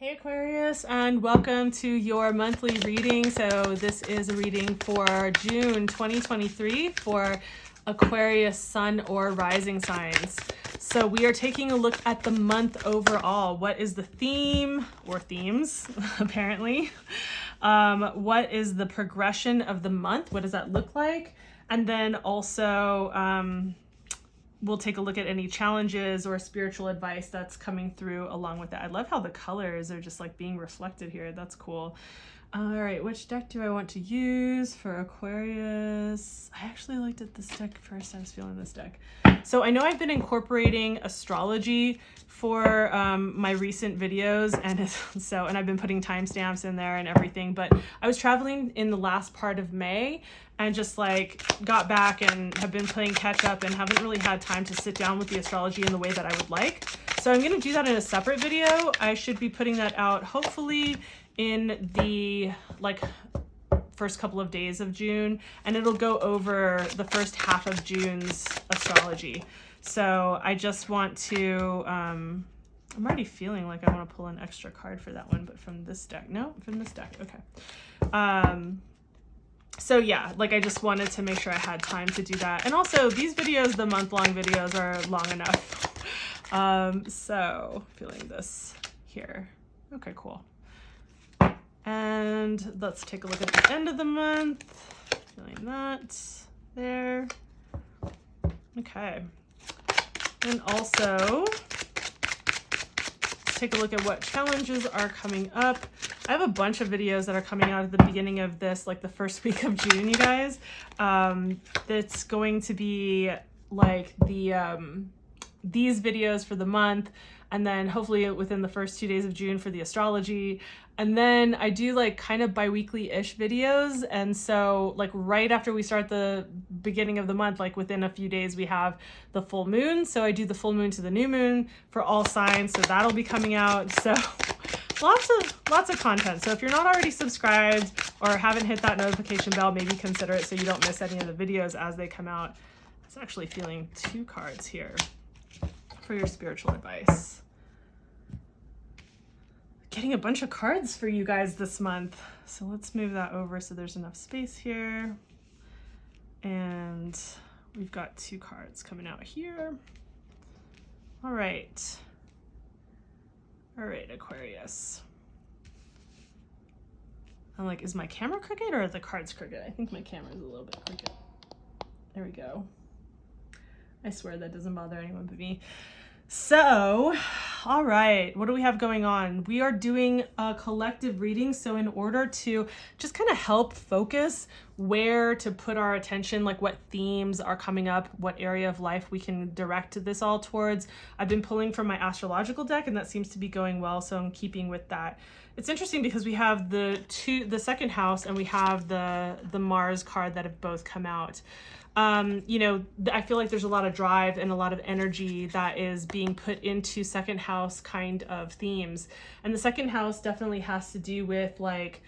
Hey Aquarius, and welcome to your monthly reading. So this is a reading for June 2023 for Aquarius sun or rising signs. So we are taking a look at the month overall. What is the theme or themes apparently? What is the progression of the month? What does that look like? And then also we'll take a look at any challenges or spiritual advice that's coming through along with that. I love how the colors are just like being reflected here. That's cool. All right, which deck do I want to use for Aquarius? I actually looked at this deck first. I was feeling this deck. So I know I've been incorporating astrology for my recent videos, and I've been putting timestamps in there and everything, but I was traveling in the last part of May and just like got back and have been playing catch up and haven't really had time to sit down with the astrology in the way that I would like. So I'm going to do that in a separate video. I should be putting that out hopefully in the first couple of days of June, and it'll go over the first half of June's astrology. So I just want to I'm already feeling like I want to pull an extra card for that one, but from this deck. No, from this deck. Okay. So yeah, like I just wanted to make sure I had time to do that. And also these videos, the month-long videos, are long enough. So feeling this here. Okay, cool. And let's take a look at the end of the month. Feeling that there. Okay. And also take a look at what challenges are coming up. I have a bunch of videos that are coming out at the beginning of this, like the first week of June, you guys. That's going to be like these videos for the month, and then hopefully within the first 2 days of June for the astrology. And then I do like kind of bi-weekly-ish videos. And so like right after we start the beginning of the month, like within a few days, we have the full moon. So I do the full moon to the new moon for all signs. So that'll be coming out. So lots of content. So if you're not already subscribed or haven't hit that notification bell, maybe consider it so you don't miss any of the videos as they come out. I was actually feeling 2 cards here for your spiritual advice. Getting a bunch of cards for you guys this month. So let's move that over so there's enough space here. And we've got 2 cards coming out here. All right, Aquarius. I'm like, is my camera crooked or are the cards crooked? I think my camera's a little bit crooked. There we go. I swear that doesn't bother anyone but me. So, all right, what do we have going on? We are doing a collective reading. So in order to just kind of help focus where to put our attention, like what themes are coming up, what area of life we can direct this all towards, I've been pulling from my astrological deck, and that seems to be going well. So I'm keeping with that. It's interesting because we have the second house, and we have the Mars card that have both come out. You know, I feel like there's a lot of drive and a lot of energy that is being put into second house kind of themes. And the second house definitely has to do with like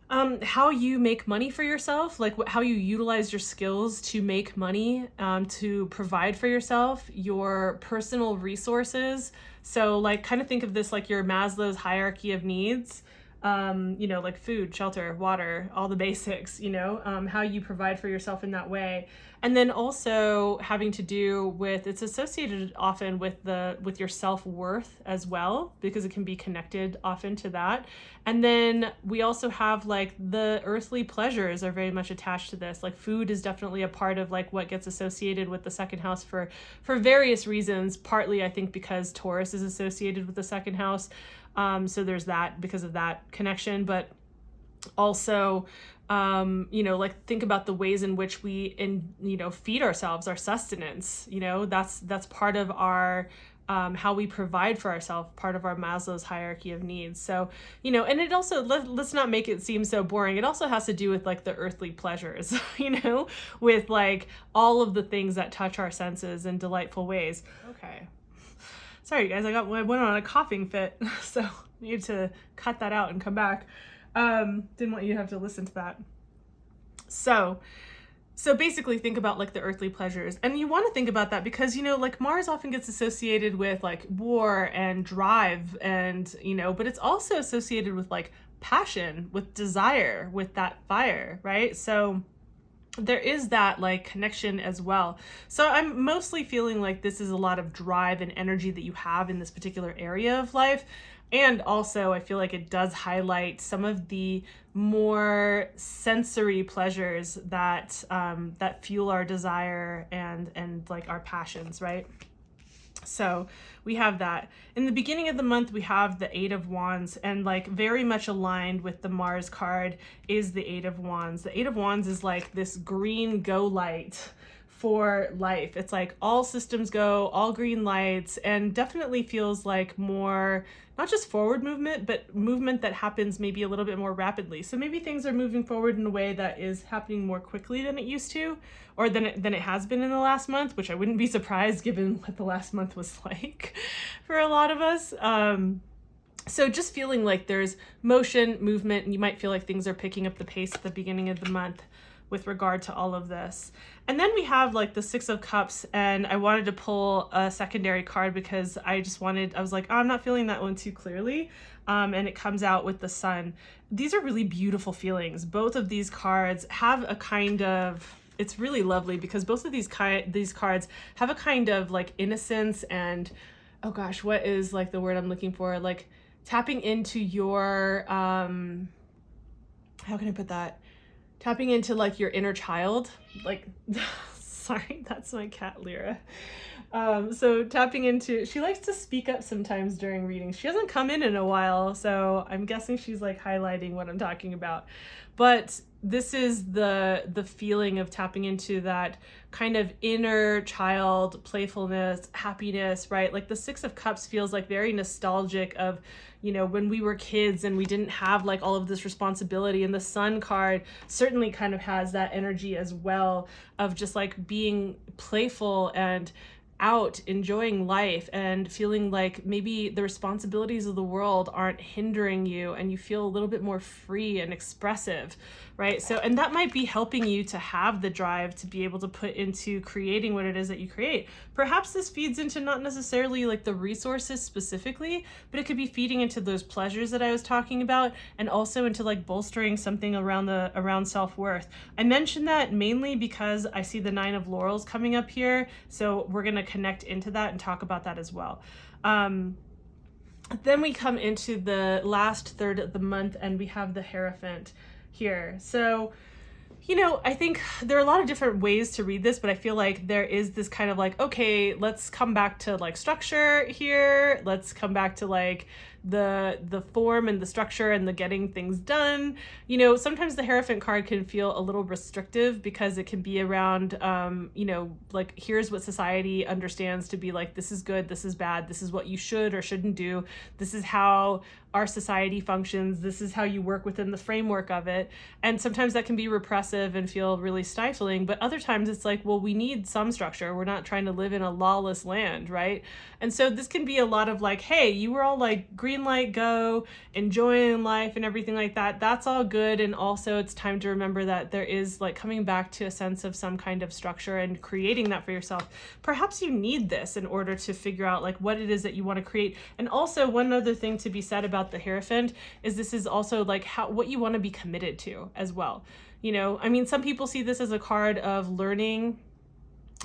how you make money for yourself, like how you utilize your skills to make money, to provide for yourself, your personal resources. So like kind of think of this like your Maslow's hierarchy of needs. You know, like food, shelter, water, all the basics, you know, how you provide for yourself in that way. And then also having to do with, it's associated often with your self-worth as well, because it can be connected often to that. And then we also have like the earthly pleasures are very much attached to this. Like food is definitely a part of like what gets associated with the second house for various reasons. Partly, I think, because Taurus is associated with the second house. So there's that because of that connection, but also, you know, like think about the ways in which we, feed ourselves, our sustenance, you know, that's part of our, how we provide for ourselves, part of our Maslow's hierarchy of needs. So, you know, and it also, let's not make it seem so boring. It also has to do with like the earthly pleasures, you know, with like all of the things that touch our senses in delightful ways. Okay. Sorry, guys, I went on a coughing fit, so I need to cut that out and come back. Didn't want you to have to listen to that. So So basically think about like the earthly pleasures, and you want to think about that because, you know, like Mars often gets associated with like war and drive and, you know, but it's also associated with like passion, with desire, with that fire, right? So there is that like connection as well. So I'm mostly feeling like this is a lot of drive and energy that you have in this particular area of life. And also I feel like it does highlight some of the more sensory pleasures that that fuel our desire and like our passions, right? So we have that. In the beginning of the month, we have the Eight of Wands, and like very much aligned with the Mars card is the Eight of Wands. The Eight of Wands is like this green go light for life. It's like all systems go, all green lights, and definitely feels like more, not just forward movement, but movement that happens maybe a little bit more rapidly. So maybe things are moving forward in a way that is happening more quickly than it used to, or than it has been in the last month, which I wouldn't be surprised given what the last month was like for a lot of us. So just feeling like there's motion, movement, and you might feel like things are picking up the pace at the beginning of the month with regard to all of this. And then we have like the Six of Cups, and I wanted to pull a secondary card because I was like, oh, I'm not feeling that one too clearly. And it comes out with the Sun. These are really beautiful feelings. Both of these cards have a kind of, it's really lovely because both of these cards have a kind of like innocence and, oh gosh, what is like the word I'm looking for? Like tapping into your, how can I put that? Tapping into like your inner child, like, sorry, that's my cat Lyra. So tapping into, she likes to speak up sometimes during readings. She hasn't come in a while, so I'm guessing she's like highlighting what I'm talking about. But this is the feeling of tapping into that kind of inner child playfulness, happiness, right? Like the Six of Cups feels like very nostalgic of, you know, when we were kids and we didn't have like all of this responsibility. And the Sun card certainly kind of has that energy as well of just like being playful and out enjoying life and feeling like maybe the responsibilities of the world aren't hindering you and you feel a little bit more free and expressive, right? So, and that might be helping you to have the drive to be able to put into creating what it is that you create. Perhaps this feeds into not necessarily like the resources specifically, but it could be feeding into those pleasures that I was talking about, and also into like bolstering something around self-worth. I mentioned that mainly because I see the Nine of Laurels coming up here, so we're going to connect into that and talk about that as well. Then we come into the last third of the month and we have the Hierophant here. So, you know, I think there are a lot of different ways to read this, but I feel like there is this kind of like, okay, let's come back to like structure here. Let's come back to like the form and the structure and the getting things done. You know, sometimes the Hierophant card can feel a little restrictive because it can be around, you know, like here's what society understands to be like, this is good, this is bad, this is what you should or shouldn't do, this is how our society functions, this is how you work within the framework of it. And sometimes that can be repressive and feel really stifling, but other times it's like, well, we need some structure. We're not trying to live in a lawless land, right? And so this can be a lot of like, hey, you were all like green light, go, enjoying life and everything like that. That's all good. And also it's time to remember that there is like coming back to a sense of some kind of structure and creating that for yourself. Perhaps you need this in order to figure out like what it is that you want to create. And also one other thing to be said about the Hierophant is this is also like what you want to be committed to as well. You know, I mean, some people see this as a card of learning,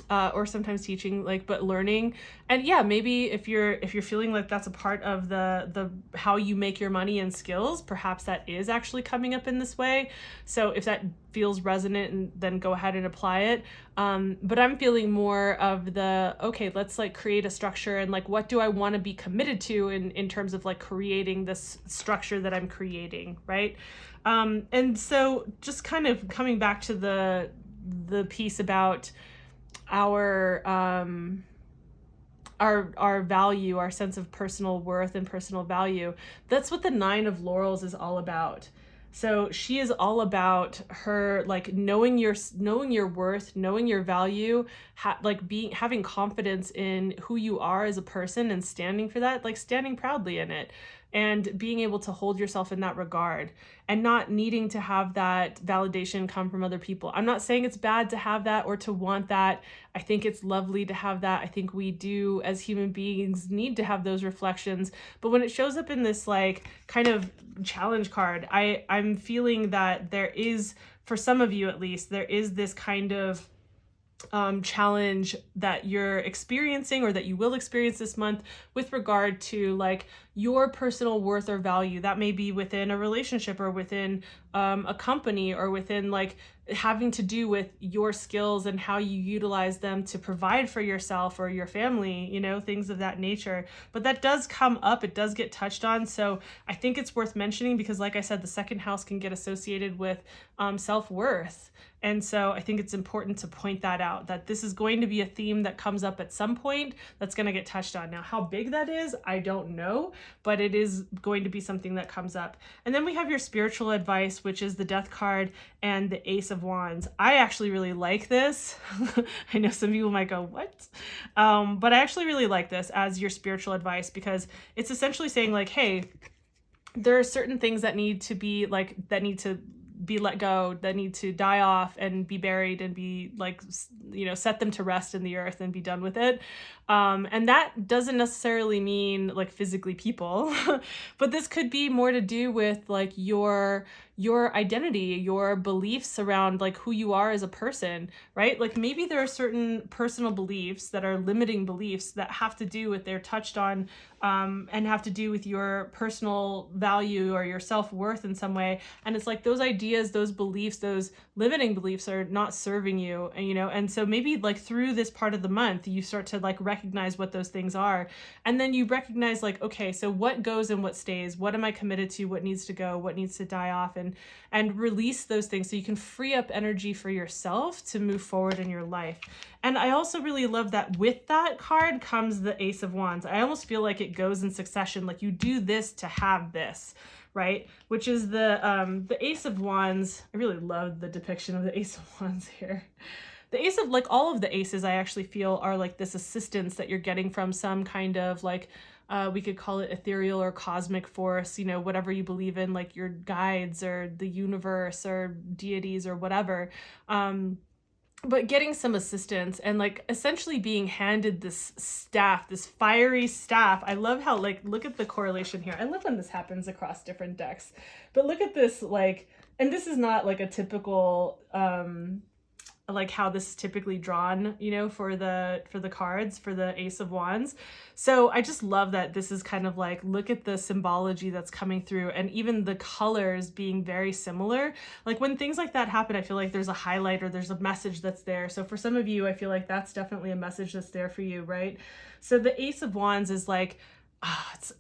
or sometimes teaching, like, but learning. And yeah, maybe if you're feeling like that's a part of the how you make your money and skills, perhaps that is actually coming up in this way. So if that feels resonant, and then go ahead and apply it. But I'm feeling more of the, okay, let's like create a structure and like, what do I want to be committed to in terms of like creating this structure that I'm creating, right? And so just kind of coming back to the piece about our value, our sense of personal worth and personal value. That's what the Nine of Laurels is all about. So she is all about her like knowing your worth, knowing your value, having confidence in who you are as a person and standing for that, like standing proudly in it. and being able to hold yourself in that regard and not needing to have that validation come from other people. I'm not saying it's bad to have that or to want that. I think it's lovely to have that. I think we do as human beings need to have those reflections. But when it shows up in this like kind of challenge card, I'm feeling that there is, for some of you at least, there is this kind of challenge that you're experiencing or that you will experience this month with regard to like your personal worth or value. That may be within a relationship or within a company or within like having to do with your skills and how you utilize them to provide for yourself or your family, you know, things of that nature. But that does come up, it does get touched on. So I think it's worth mentioning because like I said, the second house can get associated with self-worth. And so I think it's important to point that out, that this is going to be a theme that comes up at some point that's going to get touched on. Now, how big that is, I don't know, but it is going to be something that comes up. And then we have your spiritual advice, which is the Death card and the Ace of Wands. I actually really like this. I know some people might go, what? But I actually really like this as your spiritual advice because it's essentially saying like, hey, there are certain things that need to be like, that need to be let go, that need to die off and be buried and be like, you know, set them to rest in the earth and be done with it. And that doesn't necessarily mean like physically people, but this could be more to do with like your identity, your beliefs around like who you are as a person, right? Like maybe there are certain personal beliefs that are limiting beliefs that have to do with, they're touched on and have to do with your personal value or your self-worth in some way. And it's like those ideas, those beliefs, those limiting beliefs are not serving you, and, you know, and so maybe like through this part of the month, you start to like recognize what those things are. And then you recognize like, okay, so what goes and what stays? What am I committed to? What needs to go? What needs to die off? And release those things so you can free up energy for yourself to move forward in your life. And I also really love that with that card comes the Ace of Wands. I almost feel like it goes in succession, like you do this to have this, right? Which is the Ace of Wands. I really love the depiction of the Ace of Wands here. The Ace of, like all of the aces, I actually feel are like this assistance that you're getting from some kind of like, we could call it ethereal or cosmic force, you know, whatever you believe in, like your guides or the universe or deities or whatever. But getting some assistance and like essentially being handed this staff, this fiery staff. I love how like, look at the correlation here. I love when this happens across different decks, but look at this, like, and this is not like a typical, like how this is typically drawn, you know, for the cards, for the Ace of Wands. So I just love that this is kind of like, look at the symbology that's coming through and even the colors being very similar. Like when things like that happen, I feel like there's a highlight or there's a message that's there. So for some of you, I feel like that's definitely a message that's there for you, right? So the Ace of Wands is like,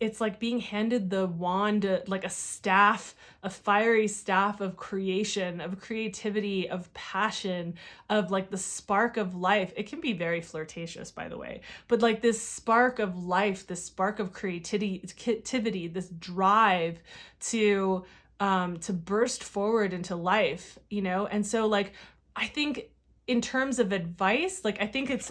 it's like being handed the wand, like a staff, a fiery staff of creation, of creativity, of passion, of like the spark of life. It can be very flirtatious, by the way, but like this spark of life, this spark of creativity, this drive to burst forward into life, you know? And so like, I think in terms of advice, like I think it's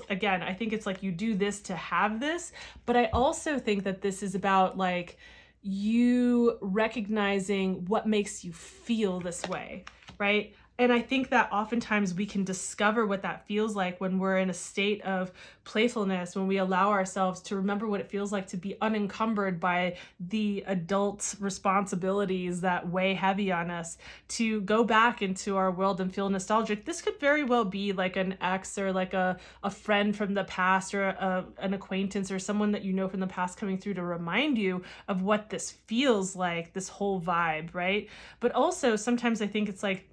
like you do this to have this, but I also think that this is about like you recognizing what makes you feel this way, right? And I think that oftentimes we can discover what that feels like when we're in a state of playfulness, when we allow ourselves to remember what it feels like to be unencumbered by the adult responsibilities that weigh heavy on us, to go back into our world and feel nostalgic. This could very well be like an ex or like a friend from the past or an acquaintance or someone that you know from the past coming through to remind you of what this feels like, this whole vibe, right? But also sometimes I think it's like,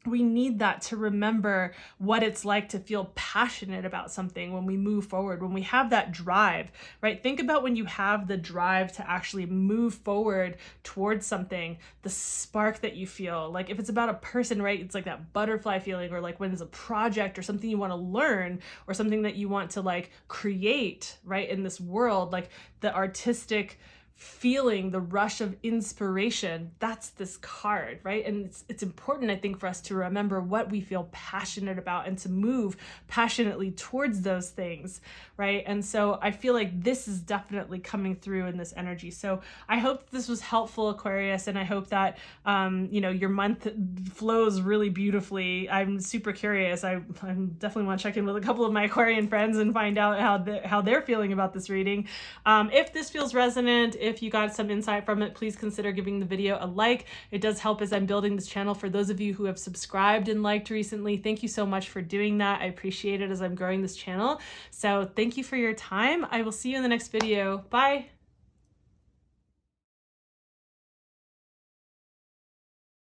we need that to remember what it's like to feel passionate about something when we move forward, when we have that drive, right? Think about when you have the drive to actually move forward towards something, the spark that you feel. Like if it's about a person, right? It's like that butterfly feeling, or like when it's a project or something you want to learn or something that you want to like create, right? In this world, like the artistic feeling the rush of inspiration, that's this card, right? And it's important, I think, for us to remember what we feel passionate about and to move passionately towards those things, right? And so I feel like this is definitely coming through in this energy. So I hope this was helpful, Aquarius, and I hope that your month flows really beautifully. I'm super curious. I definitely want to check in with a couple of my Aquarian friends and find out how they're feeling about this reading. If this feels resonant, if you got some insight from it, please consider giving the video a like. It does help as I'm building this channel. For those of you who have subscribed and liked recently, thank you so much for doing that. I appreciate it as I'm growing this channel. So thank you for your time. I will see you in the next video. Bye.